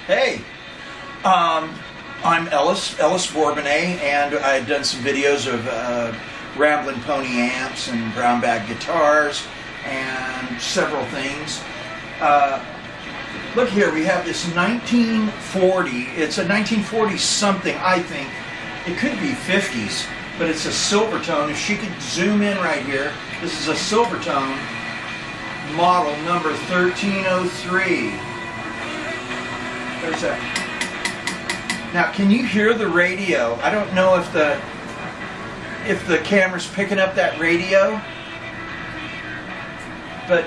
Hey, I'm Ellis Bourbonnais, and I've done some videos of Ramblin' Pony amps and brown bag guitars and several things. Look here, we have this 1940. It's a 1940 something, I think. It could be 50s, but it's a Silvertone. If she could zoom in right here, this is a Silvertone Model number 1303. There's that. Now, can you hear the radio? I don't know if the camera's picking up that radio, but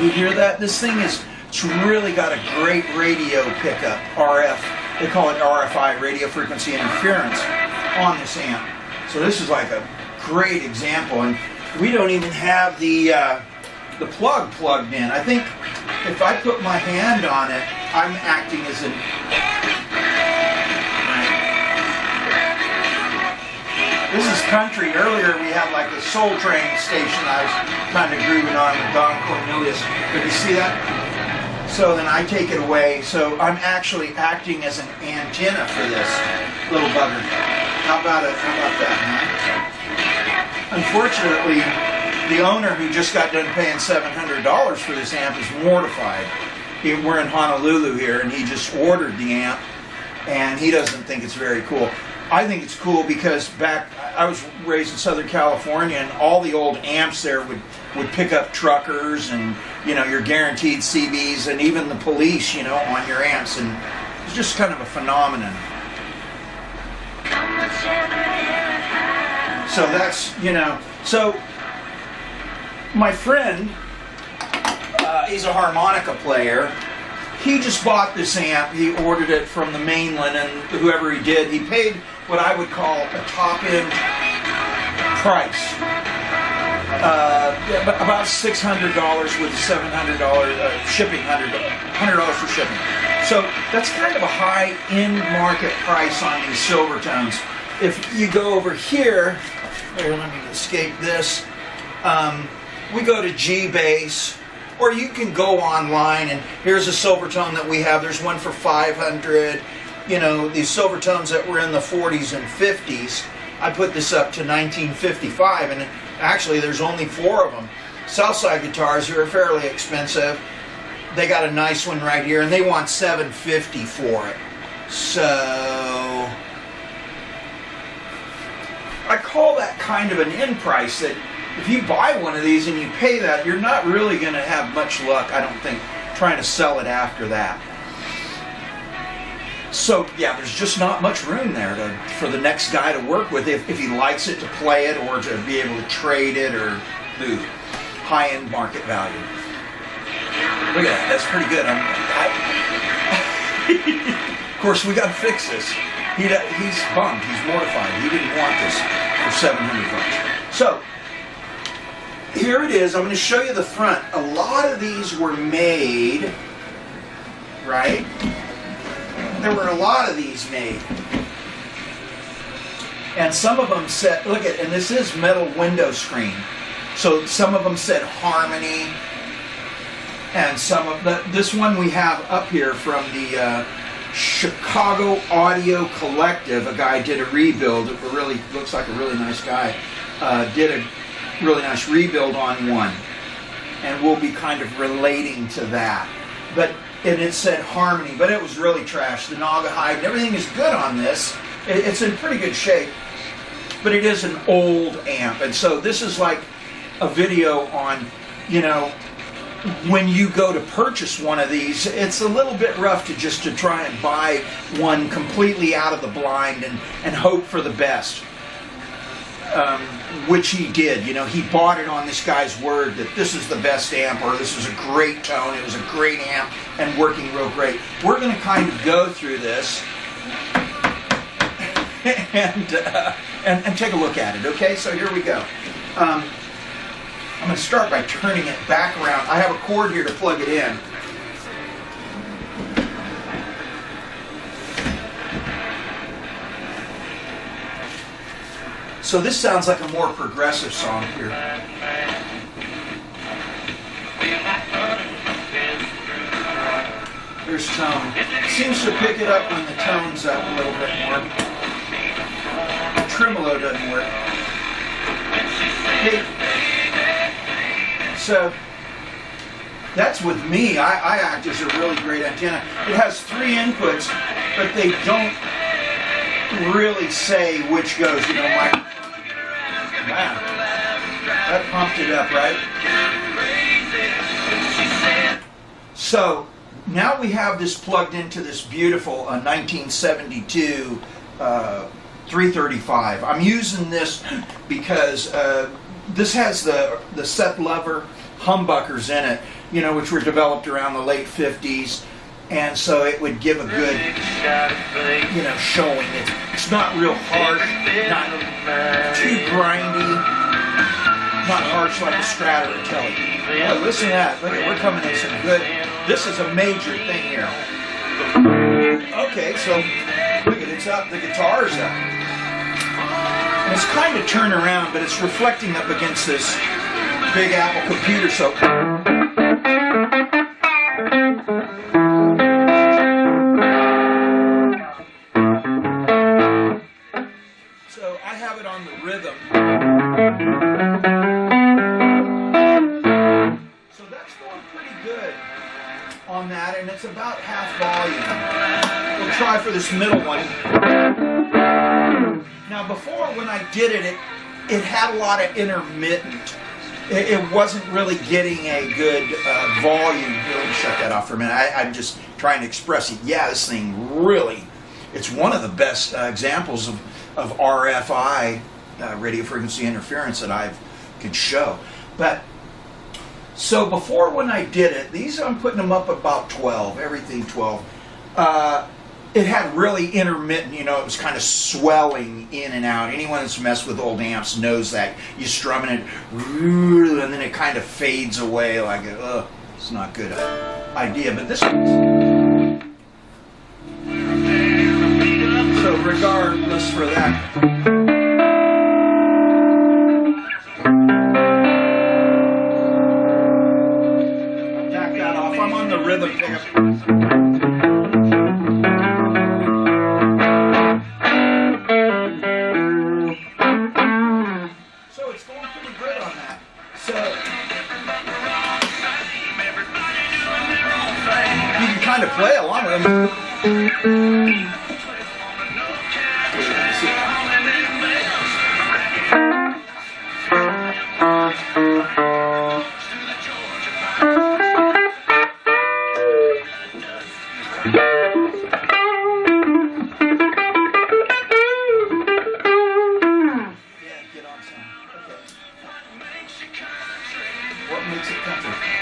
you hear that? This thing it's really got a great radio pickup, RF. They call it RFI, radio frequency interference, on this amp. So this is like a great example, and we don't even have the plug plugged in. I think if I put my hand on it, I'm acting as an... This is country. Earlier we had like a Soul Train station I was kind of grooving on with Don Cornelius. Did you see that? So then I take it away. So I'm actually acting as an antenna for this little bugger. How about that, huh? Unfortunately, the owner who just got done paying $700 for this amp is mortified. We're in Honolulu here, and he just ordered the amp, and he doesn't think it's very cool. I think it's cool because I was raised in Southern California, and all the old amps there would pick up truckers and, you know, your guaranteed CBs, and even the police, you know, on your amps, and it's just kind of a phenomenon. So that's, you know, so my friend, he's a harmonica player. He just bought this amp. He ordered it from the mainland, and whoever he did, he paid what I would call a top-end price. About $600 with $700 shipping, $100 for shipping. So that's kind of a high-end market price on these Silvertones. If you go over here, let me escape this. We go to G-Bass, or you can go online, and here's a Silvertone that we have. There's one for $500. You know, these Silvertones that were in the 40s and 50s. I put this up to 1955, and actually there's only 4 of them. Southside guitars are fairly expensive. They got a nice one right here, and they want $750 for it. So I call that kind of an end price, that if you buy one of these and you pay that, you're not really going to have much luck, I don't think, trying to sell it after that. So yeah, there's just not much room there for the next guy to work with if he likes it, to play it, or to be able to trade it, or do high-end market value. Look at that, that's pretty good. Of course, we got to fix this. He's bummed, he's mortified. He didn't want this for $700. So here it is. I'm going to show you the front. A lot of these were made, right? There were a lot of these made. And some of them said, look at, and this is metal window screen. So some of them said Harmony. And some of this one we have up here from the Chicago Audio Collective. A guy did a rebuild. It really looks like a really nice guy. Did a really nice rebuild on one, and we'll be kind of relating to that. And it said Harmony, but it was really trash. The Naga hide and everything is good on this. It's in pretty good shape, but it is an old amp, and so this is like a video on, you know, when you go to purchase one of these, it's a little bit rough to try and buy one completely out of the blind and hope for the best. Which he did. You know, he bought it on this guy's word that this is the best amp, or this is a great tone, it was a great amp and working real great. We're going to kind of go through this and take a look at it, okay? So here we go. I'm going to start by turning it back around. I have a cord here to plug it in. So this sounds like a more progressive song here. Here's tone. Seems to pick it up when the tone's up a little bit more. Tremolo doesn't work. Hey, so that's with me. I act as a really great antenna. It has 3 inputs, but they don't really say which goes. You know, wow, that pumped it up, right? So now we have this plugged into this beautiful 1972 335. I'm using this because this has the Seth Lover humbuckers in it, you know, which were developed around the late 50s, and so it would give a good, you know, showing. It's not real harsh, not too grindy, not harsh like a Strata or Tele. Oh, listen to that. Look at, we're coming in some good. This is a major thing here. Okay, so look at it's up. The guitar's up. And it's kind of turned around, but it's reflecting up against this Big Apple computer. So I have it on the rhythm. So that's going pretty good on that, and it's about half volume. We'll try for this middle one. Now before, when I did it, it had a lot of intermittent. It wasn't really getting a good volume. Here, let me shut that off for a minute. I'm just trying to express it. Yeah, this thing really, it's one of the best examples of RFI, radio frequency interference, that I could show. But so before, when I did it, these I'm putting them up about 12, everything 12. It had really intermittent, you know, it was kind of swelling in and out. Anyone that's messed with old amps knows that. You strum it, and then it kind of fades away like, it's not a good idea. But this one's... So regardless for that. Back that off. I'm on the rhythm pickup. To play along with them.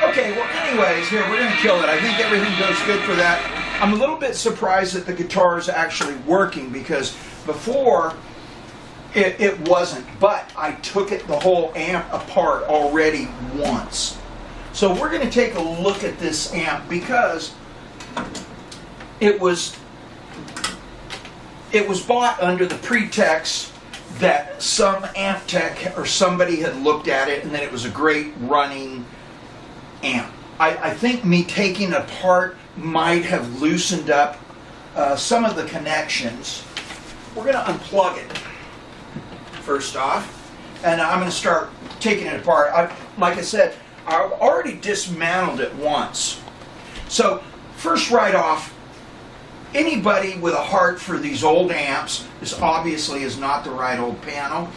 Okay, well anyways, here, we're going to kill it. I think everything goes good for that. I'm a little bit surprised that the guitar is actually working, because before it wasn't, but I took the whole amp apart already once. So we're going to take a look at this amp, because it was bought under the pretext that some amp tech or somebody had looked at it and that it was a great running amp. I think me taking it apart might have loosened up some of the connections. We're going to unplug it first off, and I'm going to start taking it apart. Like I said, I've already dismantled it once. So first, right off, anybody with a heart for these old amps, this obviously is not the right old panel.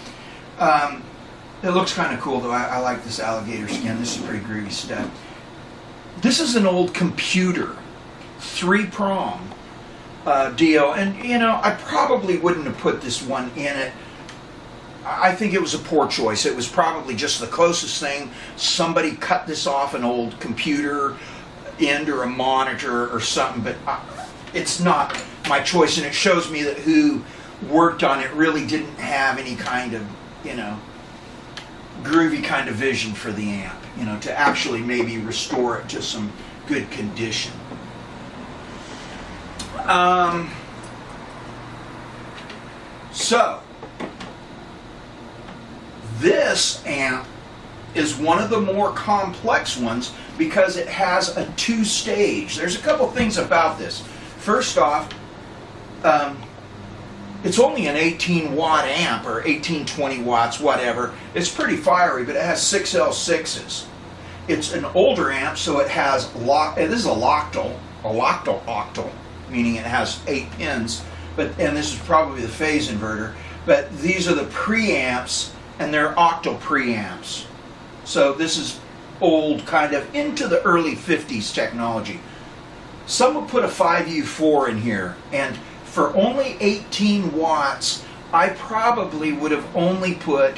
It looks kind of cool though. I like this alligator skin. This is pretty groovy stuff. This is an old computer, 3-prong deal, and you know, I probably wouldn't have put this one in it. I think it was a poor choice. It was probably just the closest thing. Somebody cut this off an old computer end or a monitor or something, but it's not my choice, and it shows me that who worked on it really didn't have any kind of, you know, groovy kind of vision for the amp, you know, to actually maybe restore it to some good condition. So this amp is one of the more complex ones because it has a two-stage. There's a couple things about this. First off, it's only an 18-watt amp, or 18, 20 watts, whatever. It's pretty fiery, but it has 6 L6s. It's an older amp, so it has this is a octal, meaning it has 8 pins. And this is probably the phase inverter. But these are the preamps, and they're octal preamps. So this is old, kind of into the early 50s technology. Some will put a 5U4 in here, and for only 18 watts, I probably would have only put,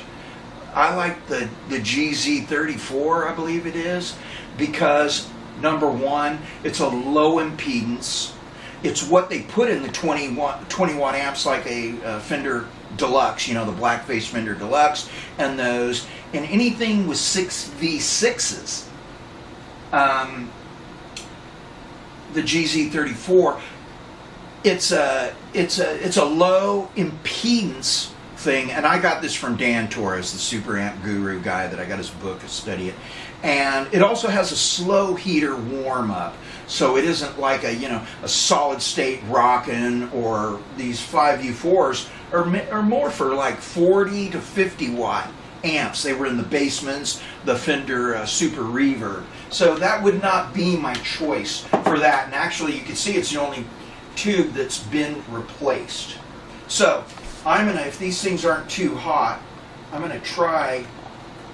I like the GZ34, I believe it is, because number one, it's a low impedance. It's what they put in the 20 watt amps, like a Fender Deluxe, you know, the black face Fender Deluxe, and those, and anything with 6V6s. The GZ34, it's a low impedance thing, and I got this from Dan Torres, the super amp guru guy that I got his book to study it. And it also has a slow heater warm up, so it isn't like a solid state rockin', or these 5U4s are more for like 40 to 50 watt amps. They were in the basements, the Fender Super Reverb. So that would not be my choice for that. And actually, you can see it's the only tube that's been replaced. So I'm gonna, if these things aren't too hot, I'm gonna try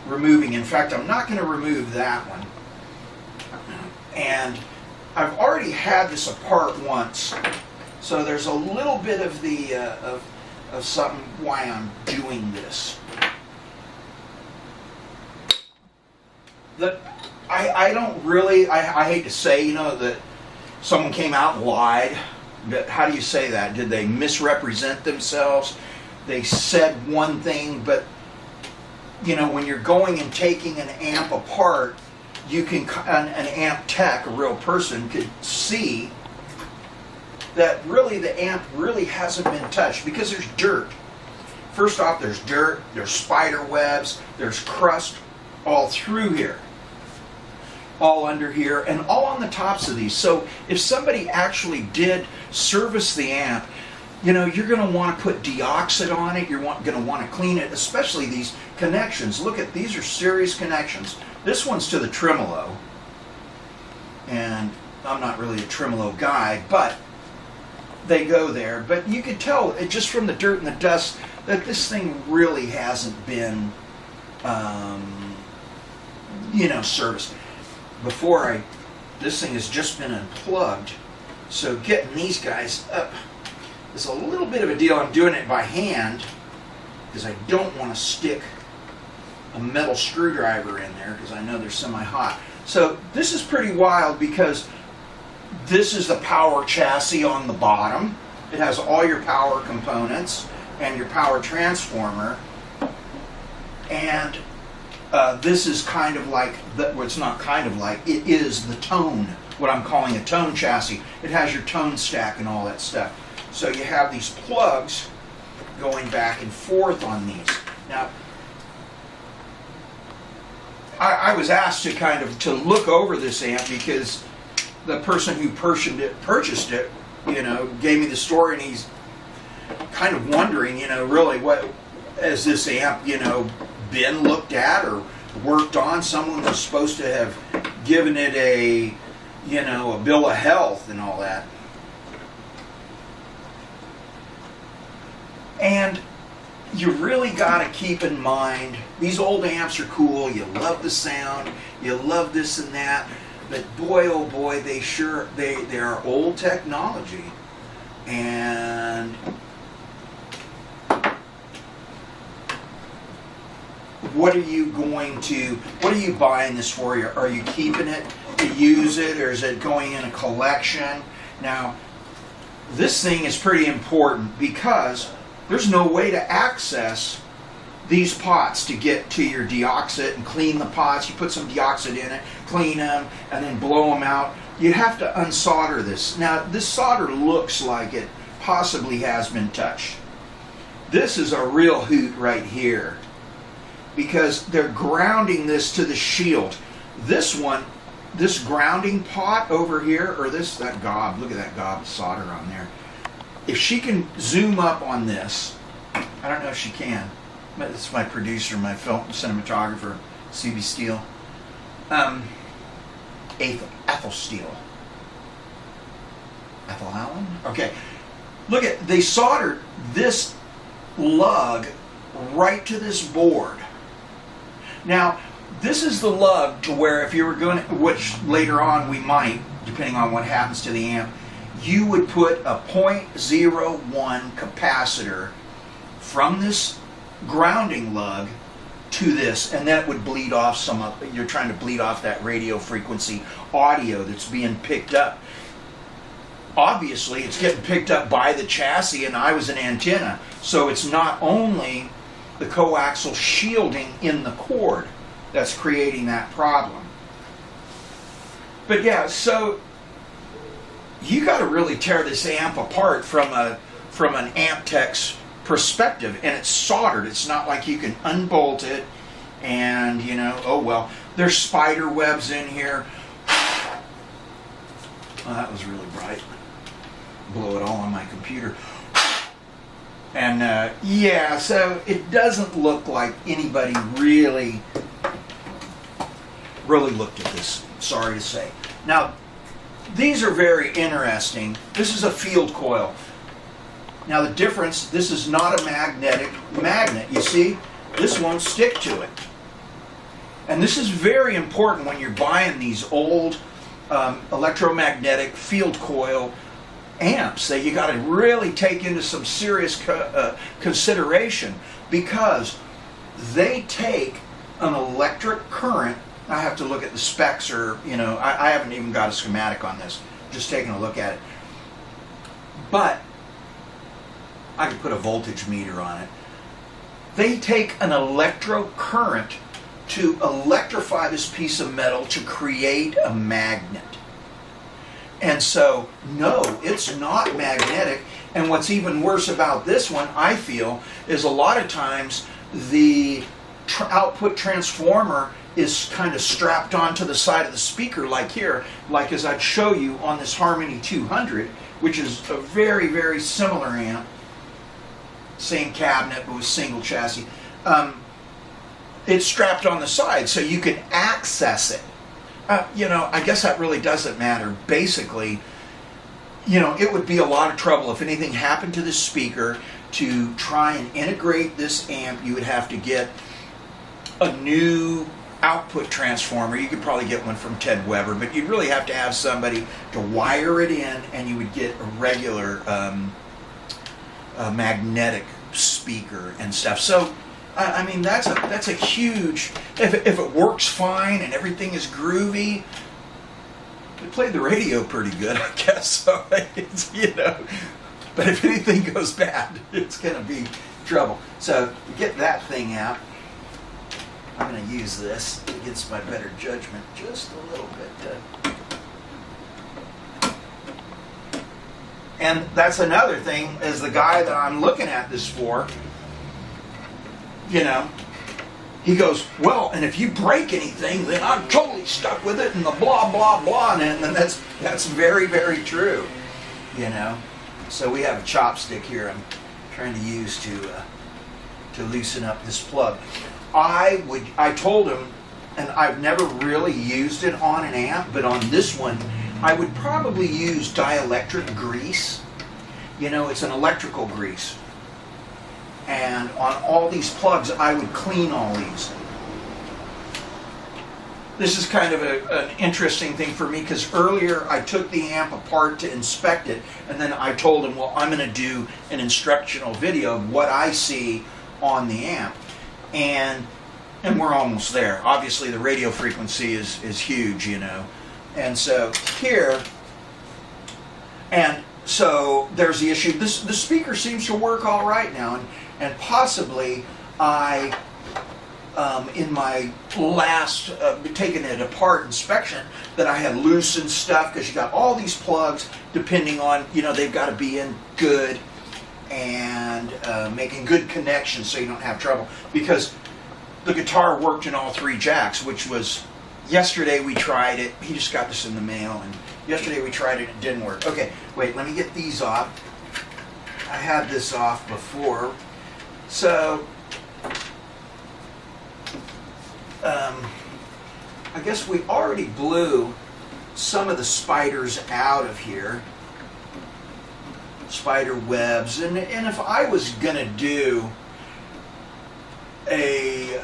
removing. In fact, I'm not gonna remove that one. And I've already had this apart once, so there's a little bit of the of something why I'm doing this. I don't really, I hate to say, that someone came out and lied. How do you say that? Did they misrepresent themselves? They said one thing, but when you're going and taking an amp apart, you can, an amp tech, a real person, could see that really the amp really hasn't been touched, because there's dirt. First off, there's dirt, there's spider webs, there's crust all through here, all under here, and all on the tops of these. So if somebody actually did service the amp, you're going to want to put deoxit on it. You're going to want to clean it, especially these connections. Look at, these are serious connections. This one's to the tremolo, and I'm not really a tremolo guy, but they go there. But you could tell just from the dirt and the dust that this thing really hasn't been serviced. This thing has just been unplugged, so getting these guys up is a little bit of a deal. I'm doing it by hand because I don't want to stick a metal screwdriver in there, because I know they're semi-hot. So this is pretty wild, because this is the power chassis on the bottom. It has all your power components and your power transformer, and this is kind of like, well, it's not kind of like, it is the tone, what I'm calling a tone chassis. It has your tone stack and all that stuff. So you have these plugs going back and forth on these. Now, I was asked to look over this amp, because the person who purchased it, gave me the story, and he's kind of wondering, really, what has this amp, been looked at or worked on? Someone was supposed to have given it a bill of health and all that. And you really got to keep in mind, these old amps are cool, you love the sound, you love this and that, but boy, oh boy, they are old technology. And what are you buying this for? Are you keeping it to use it, or is it going in a collection? Now, this thing is pretty important, because there's no way to access these pots to get to your deoxit and clean the pots. You put some deoxit in it, clean them, and then blow them out. You have to unsolder this. Now, this solder looks like it possibly has been touched. This is a real hoot right here, because they're grounding this to the shield. This one this grounding pot over here, or that gob, look at that gob of solder on there. If she can zoom up on this, I don't know if she can. This is my producer, my film cinematographer, CB Steele. Ethel Steele. Ethel Allen? Okay. Look at, they soldered this lug right to this board. Now, this is the lug to where if you were going to, which later on we might, depending on what happens to the amp, you would put a 0.01 capacitor from this grounding lug to this, and that would bleed off some of, you're trying to bleed off that radio frequency audio that's being picked up. Obviously, it's getting picked up by the chassis, and I was an antenna, so it's not only the coaxial shielding in the cord that's creating that problem. But yeah, so you got to really tear this amp apart from an amp tech's perspective, and it's soldered. It's not like you can unbolt it and, you know, oh well, there's spider webs in here. Well, that was really bright. Blow it all on my computer. And yeah, so it doesn't look like anybody really looked at this, sorry to say. Now, these are very interesting. This is a field coil. Now the difference, this is not a magnetic magnet. You see, this won't stick to it. And this is very important when you're buying these old electromagnetic field coil amps that you got to really take into some serious consideration, because they take an electric current. I have to look at the specs, or, you know, I haven't even got a schematic on this, just taking a look at it. But I could put a voltage meter on it. They take an electrocurrent to electrify this piece of metal to create a magnet. And so, no, it's not magnetic. And what's even worse about this one, I feel, is a lot of times the output transformer is kind of strapped onto the side of the speaker, like here, like as I'd show you on this Harmony 200, which is a very, very similar amp. Same cabinet, but with single chassis. It's strapped on the side, so you can access it. You know, I guess that really doesn't matter. Basically, you know, it would be a lot of trouble if anything happened to this speaker to try and integrate this amp. You would have to get a new output transformer. You could probably get one from Ted Weber, but you'd really have to have somebody to wire it in, and you would get a regular magnetic speaker and stuff. So I mean, that's a huge, if it works fine and everything is groovy, it played the radio pretty good, I guess. So it's, you know, but if anything goes bad, it's gonna be trouble. So to get that thing out, I'm gonna use this against my better judgment just a little bit. And that's another thing, is the guy that I'm looking at this for, you know, he goes, well, and if you break anything, then I'm totally stuck with it, and the blah, blah, blah, and that's very, very true, you know. So we have a chopstick here I'm trying to use to loosen up this plug. I told him, and I've never really used it on an amp, but on this one, I would probably use dielectric grease. You know, it's an electrical grease. And on all these plugs, I would clean all these. This is kind of an interesting thing for me, because earlier I took the amp apart to inspect it, and then I told him, well, I'm going to do an instructional video of what I see on the amp. And we're almost there. Obviously, the radio frequency is huge, you know. And so here, and so there's the issue. The speaker seems to work all right now, and possibly I, in my last taking it apart inspection, that I had loosened stuff, because you got all these plugs, depending on, you know, they've got to be in good and making good connections so you don't have trouble, because the guitar worked in all three jacks, which was yesterday we tried it. He just got this in the mail, and yesterday we tried it. It didn't work. Okay, wait. Let me get these off. I had this off before, so I guess we already blew some of the spiders out of here, spider webs, and if I was gonna do a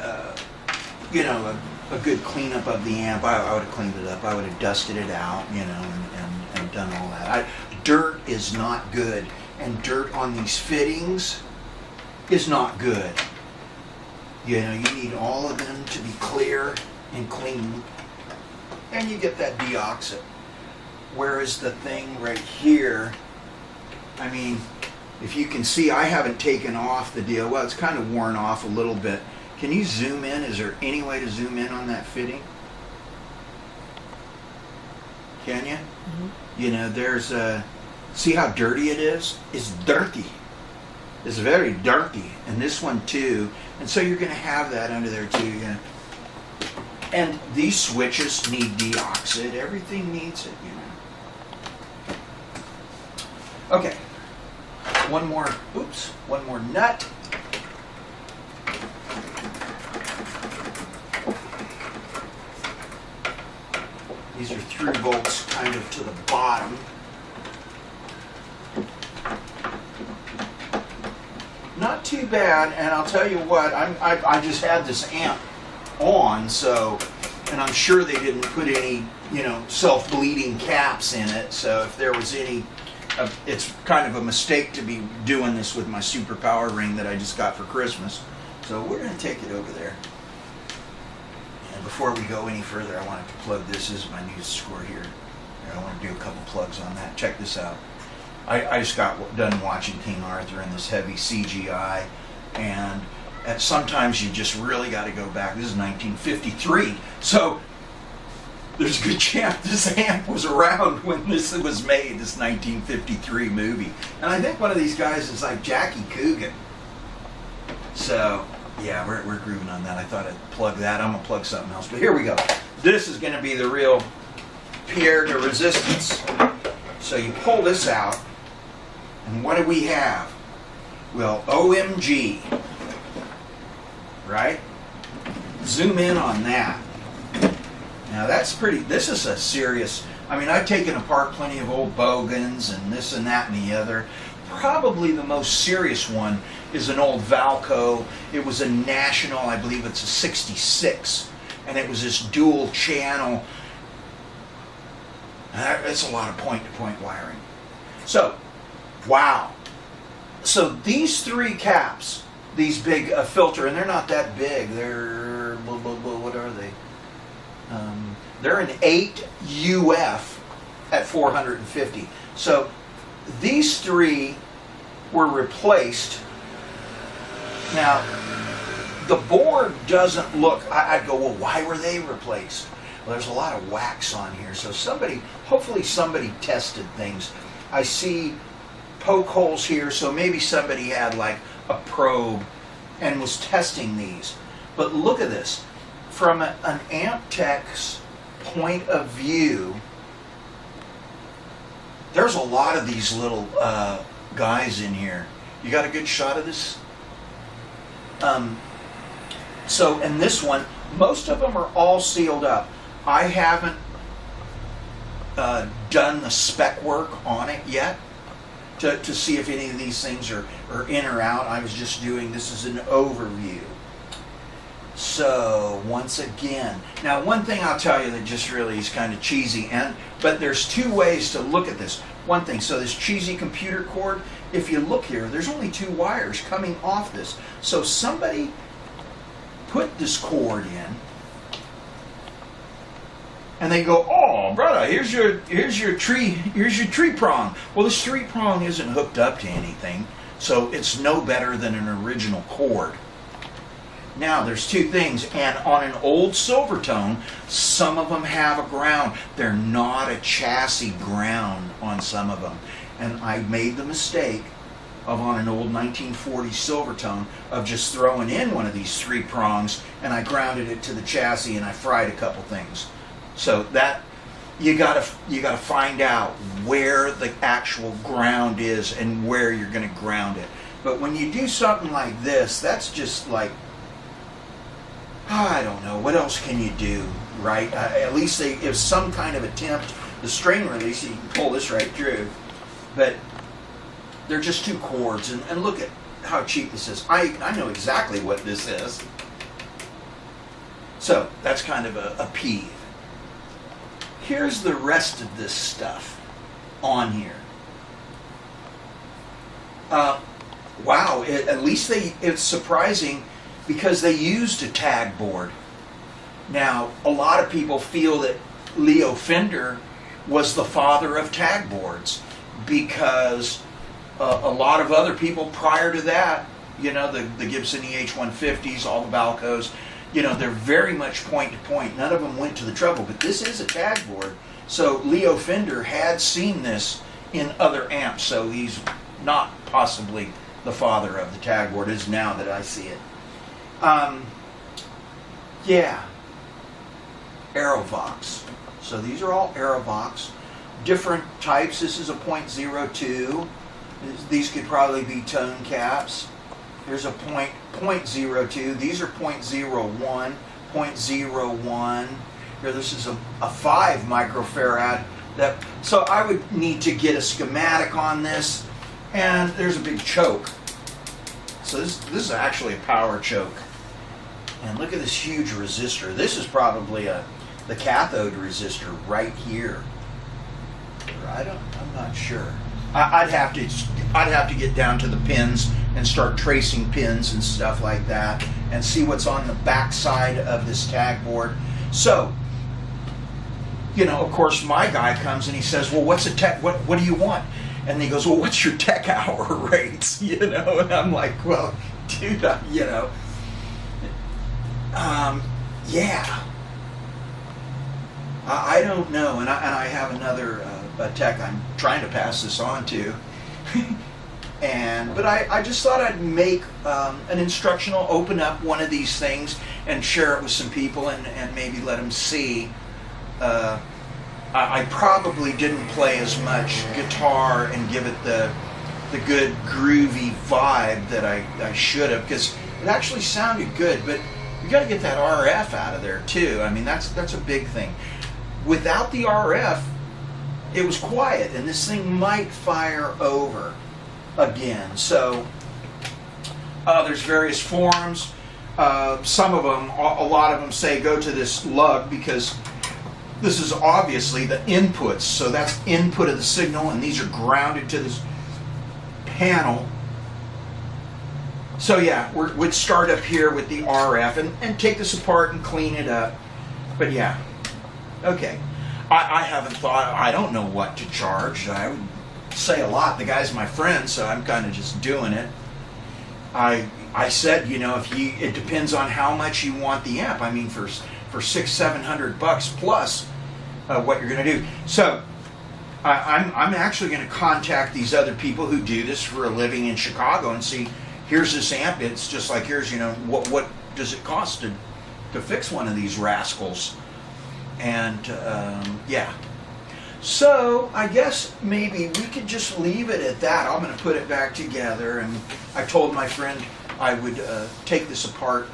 a good cleanup of the amp, I would have cleaned it up. I would have dusted it out, and done all that. Dirt is not good, and dirt on these fittings is not good. You need all of them to be clear and clean, and you get that deoxit. Whereas the thing right here, I mean, if you can see, I haven't taken off the deal. Well, it's kind of worn off a little bit. Can you zoom in? Is there any way to zoom in on that fitting? Can you? Mm-hmm. There's see how dirty it is? It's dirty. It's very dirty. And this one too. And so you're going to have that under there too. And these switches need deoxit. Everything needs it, Okay. One more nut. These are 3 volts kind of to the bottom. Not too bad, and I'll tell you what, I just had this amp on, so, and I'm sure they didn't put any, self-bleeding caps in it, so if there was any, it's kind of a mistake to be doing this with my super power ring that I just got for Christmas. So we're going to take it over there. And before we go any further, I wanted to plug this. This is my new score here. I want to do a couple plugs on that. Check this out. I just got done watching King Arthur in this heavy CGI, and sometimes you just really got to go back. This is 1953, so there's a good chance this amp was around when this was made, this 1953 movie. And I think one of these guys is like Jackie Coogan. So, yeah, we're grooving on that. I thought I'd plug that. I'm going to plug something else. But here we go. This is going to be the real Pierre de Resistance. So you pull this out, and what do we have? Well, OMG. Right? Zoom in on that. Now that's this is a serious, I've taken apart plenty of old Bogans and this and that and the other. Probably the most serious one is an old Valco. It was a National, I believe it's a 66, and it was this dual channel. It's a lot of point-to-point wiring. So, wow. So these 3 caps, these big filter, and they're not that big. They're, what are they? They're an 8 UF at 450. So these 3 were replaced. Now, the board doesn't look, I'd go, well, why were they replaced? Well, there's a lot of wax on here. So hopefully somebody tested things. I see poke holes here, so maybe somebody had like a probe and was testing these. But look at this. From an amp tech's point of view, there's a lot of these little guys in here. You got a good shot of this? So in this one, most of them are all sealed up. I haven't done the spec work on it yet to see if any of these things are in or out. I was just doing, this is an overview. So once again, now one thing I'll tell you that just really is kind of cheesy, but there's 2 ways to look at this. One thing, so this cheesy computer cord, if you look here, there's only 2 wires coming off this. So somebody put this cord in, and they go, oh brother, here's your tree prong. Well, this 3 prong isn't hooked up to anything, so it's no better than an original cord. Now, there's 2 things, and on an old Silvertone, some of them have a ground. They're not a chassis ground on some of them. And I made the mistake of, on an old 1940's Silvertone, of just throwing in one of these 3 prongs, and I grounded it to the chassis, and I fried a couple things. So that you gotta find out where the actual ground is and where you're going to ground it. But when you do something like this, that's just like, I don't know, what else can you do, right? At least if some kind of attempt, the string release, you can pull this right through, but they're just 2 chords, and look at how cheap this is. I know exactly what this is. So that's kind of a peeve. Here's the rest of this stuff on here. Wow, at least it's surprising because they used a tag board. Now, a lot of people feel that Leo Fender was the father of tag boards because a lot of other people prior to that, you know, the Gibson EH-150s, all the Balcos, you know, they're very much point to point. None of them went to the trouble, but this is a tag board. So Leo Fender had seen this in other amps, so he's not possibly the father of the tag board, is now that I see it. Yeah, Aerovox. So these are all Aerovox. Different types. This is a .02. These could probably be tone caps. There's a .02. These are .01, .01. Here, this is a 5 microfarad. So I would need to get a schematic on this. And there's a big choke. So this is actually a power choke. And look at this huge resistor. This is probably the cathode resistor right here. I'm not sure. I'd have to get down to the pins and start tracing pins and stuff like that and see what's on the back side of this tag board. So, you know, of course, my guy comes and he says, well, what's a tech? What do you want? And he goes, well, what's your tech hour rates? You know, and I'm like, well, dude, you know, yeah. I don't know, and I have another a tech I'm trying to pass this on to, but I just thought I'd make an instructional, open up one of these things and share it with some people and maybe let them see. I probably didn't play as much guitar and give it the good groovy vibe that I should have, because it actually sounded good, but you got to get that RF out of there too. I mean, that's a big thing. Without the RF, it was quiet, and this thing might fire over again. So there's various forums. Some of them, a lot of them say go to this lug because this is obviously the inputs. So that's input of the signal, and these are grounded to this panel. So yeah, we'd start up here with the RF and take this apart and clean it up. But yeah, okay. I haven't thought, I don't know what to charge. I would say a lot. The guy's my friend, so I'm kind of just doing it. I said, you know, it depends on how much you want the amp. I mean, for $600-700 plus what you're going to do. So I'm actually going to contact these other people who do this for a living in Chicago and see, here's this amp. It's just like yours. You know, what does it cost to fix one of these rascals? And yeah, so I guess maybe we could just leave it at that. I'm going to put it back together, and I told my friend I would take this apart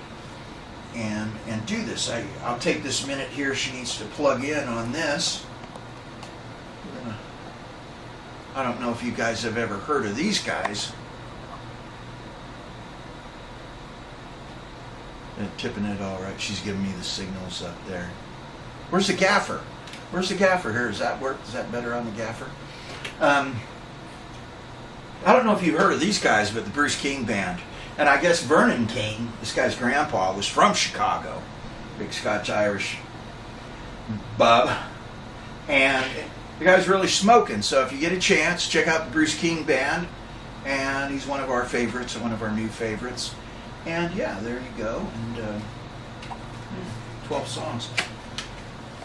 and do this. I'll take this minute here. She needs to plug in on this. I don't know if you guys have ever heard of these guys. They're tipping it all right. She's giving me the signals up there. Where's the gaffer? Where's the gaffer here? Does that work? Is that better on the gaffer? I don't know if you've heard of these guys, but the Bruce King Band. And I guess Vernon King, this guy's grandpa, was from Chicago. Big Scotch-Irish bub. And the guy's really smoking. So if you get a chance, check out the Bruce King Band. And he's one of our favorites, one of our new favorites. And yeah, there you go. And 12 songs.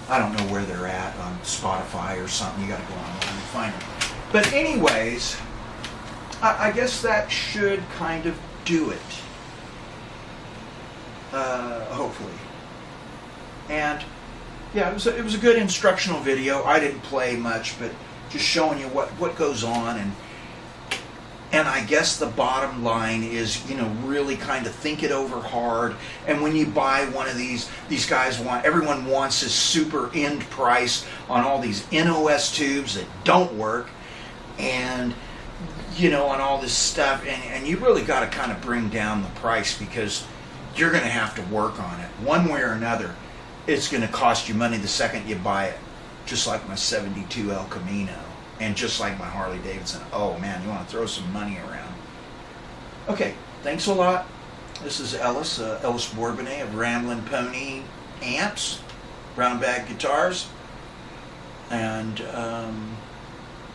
I don't know where they're at on Spotify or something. You got to go online and find them. But anyways, I guess that should kind of do it. Hopefully. And yeah, it was a good instructional video. I didn't play much, but just showing you what goes on, and I guess the bottom line is, you know, really kind of think it over hard. And when you buy one of these guys everyone wants this super end price on all these NOS tubes that don't work, and you know, on all this stuff, and you really got to kind of bring down the price, because you're going to have to work on it one way or another. It's going to cost you money the second you buy it, just like my 72 El Camino. And just like my Harley Davidson. Oh man, you want to throw some money around. Okay, thanks a lot. This is Ellis Bourbonnais of Ramblin' Pony Amps, Brown Bag Guitars. And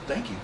thank you.